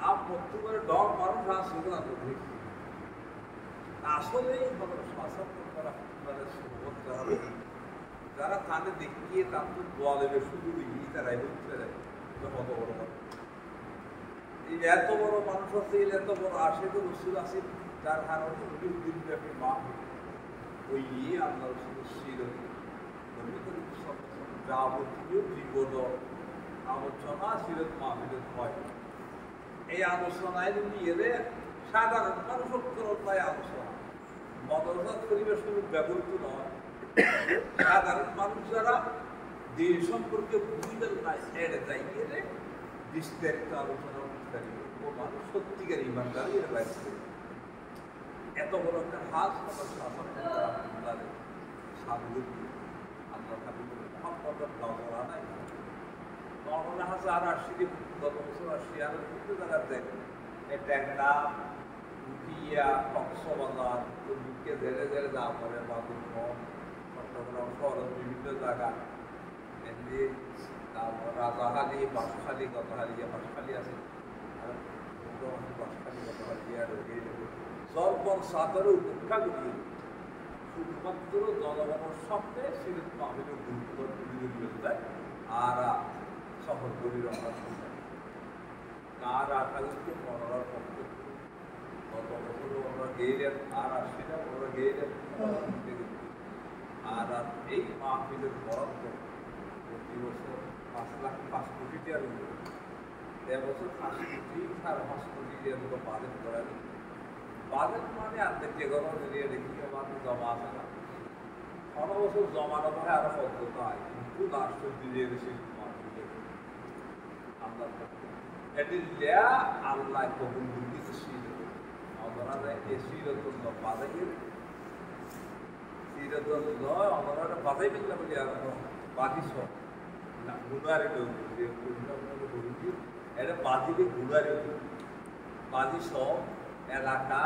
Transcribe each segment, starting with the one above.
आप বর্তমানে ডগ মানুষ আছে না তো আসলেই আমাদের শাসন করা যারা তাদের দেখিয়ে তাদের দোয়া দেবে শুধু তারাই বলতে কত বড় এই এত বড় মানুষ আছে এত বড় আশেখ রসুল আছে যার কারণে দিনব্যাপী মা ওই আল্লাহ রসুল যাবতীয় জীবন আলোচনা সিরত মাহফিলত হয়। এই আলোচনায় নিয়ে সাধারণ মানুষ অক্ষরতায় আলোচনা মদরজাত পরিবেশ ব্যবহৃত নয়। সাধারণ মানুষ যারা দেশ সম্পর্কে বুঝতে নাই ছেড়ে যাই গেলে বিস্তারিত আলোচনা ও মানুষ সত্যিকার ইমানদার এর বাইরে এত বড় একটা হাত আমার শাসন সামগ্রিক আল্লাহ করা নাই মৌলানা হাসান আশিকে গত বছর আসি আরো কিন্তু জায়গা দেন ট্যাংরা উঠিয়া কক্সবাজার দিকে ধীরে ধীরে যা করে বাদুরবন চট্টগ্রাম শহরের বিভিন্ন জায়গা এমনি তারপর রাজাহালি বাঁশখালী গতহালি বাঁশখালী আছে বাঁশখালী গতহালি আর সর্বর সাদরে উপেক্ষা করিয়ে শুধুমাত্র জনগণের সামনে সিরিজ মাহফিলের গুরুত্ব তুলে দেয় আর সফর করি আমরা আর 28 পনেরোর পক্ষে গত বছরও আমরা গেলেন আর আসছিনা ওরা গেলেন আর এই মাহফিলের বরাদ্দ প্রতি বছর 5 লাখ 5 কোটি টাকার উপরে এবছর 5 কোটি 5.5 কোটি টাকার মতো বাজেট করা বাজেট মানে আর্ধেক যে গরম এরিয়া দেখি আমার জমা আছে না 15 বছর জমানো হয় আরো পদ্ধতি হয় কিন্তু লাস্ট দিয়ে বেশি আল্লাহ এটিল্লা আল্লাহ কবুল দিতে শিরত আমরা এই শিরত বাজাইয়ের শিরত নয় আমরা বাজাই বিল্লা বলি আর বাদিস না গুনারে লোক যে বলি এটা বাদিবে গুনারে বাদিস এলাকা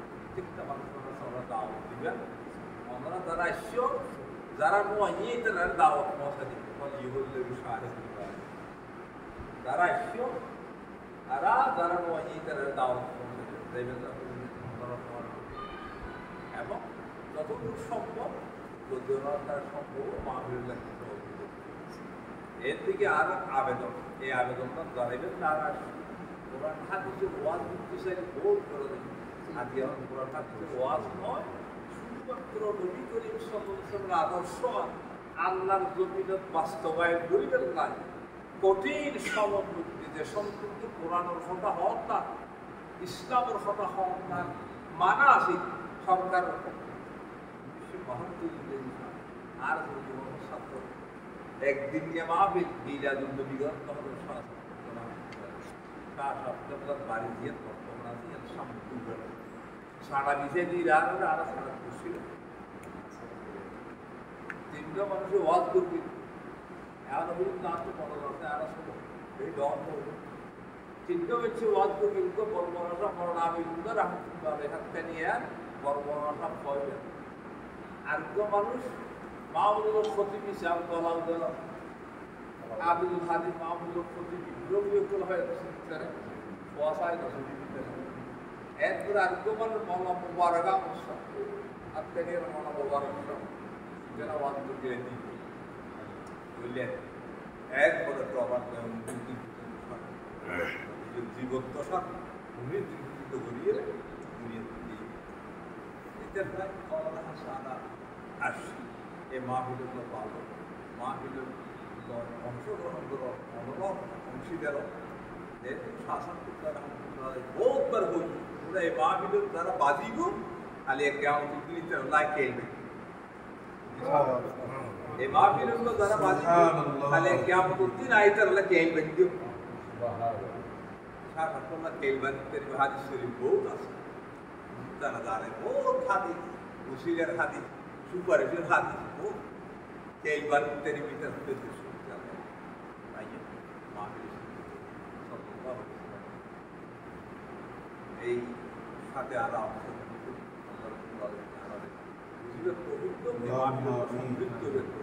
প্রত্যেকটা মানুষের আমরা দাওয়াত দিবেন আমরা যারা আসছো যারা নিয়ে তারা দাওয়াত পৌঁছা দিবে ইহুল্লের সাহেব যারা আসছো তারা যারা নিয়ে তারা দাওয়াত পৌঁছা দিবে এবং যতদূর সম্ভব তার সম্ভব মাহফিলের এর দিকে আর আবেদন এই আবেদনটা জানাইবেন তারা কোরআন হাদিসের ওয়াজ করতে চাইলে বহুত করে দেয় আজকে এখন কোরআন হাদিসের ওয়াজ নয় শুধুমাত্র নবী করিম সাল্লাল্লাহু আলাইহি ওয়াসাল্লামের আদর্শ আল্লাহর জমিনে বাস্তবায়ন করিবেন না কঠিন সমন্বয় যে সম্পূর্ণ কোরআনের কথা হন না ইসলামের কথা হন না মানা আছে সরকার আর ছাত্র একদিন নিয়ে মাহফিল মিলাদুন নবীগণ তখন বাড়ি দিয়ে সারা বিষয় দিয়ে আরো সারা করছিল 3টা মানুষের ওয়াজ করবি এখন পর্যন্ত আসতে 15 আরো এই দম 3টা হচ্ছে ওয়াজ করবি কিন্তু বর্বরতা মরণাবি কিন্তু রাহমাতুল্লাহ এখান থেকে নিয়ে বর্বরতা কইবেন আর তো মানুষ মাহমুদুল খতিব হিসাব বলাও দিল আব্দুল হাদি মাহমুদুল খতিব বিপ্লবীগুল হয়ে করে ওয়াসাই নসুদি এরপর আর তো মানুষ মৌলা মুবারকা মুসা আপনাদের মৌলা মুবারক যারা ওয়াজ করতে দিই বুঝলেন একবারে প্রমাণ জীবন দশা উনি জীবিত করিয়ে এটা প্রায় কলা সাদা আসি এই মাহফিলের পাবো মাহফিলের অংশগ্রহণ করো অনুভব অংশীদার শাসন করতে বহুতবার বলি ওরা এই মাহফিলের তারা বাজিব তাহলে কেমন লাই খেলবে এই মাহফিলের যারা বাজিব তাহলে কেমন দিন আইতার খেলবে দিও সারা খেলবেন হাদিস শরীফ বহুত আছে তারা জানে বহুত হাদিস মুসিলের হাদিস সুপারিশের হাদিস বহুত খেলবার ভিতরে এই সাথে আরো সমৃদ্ধ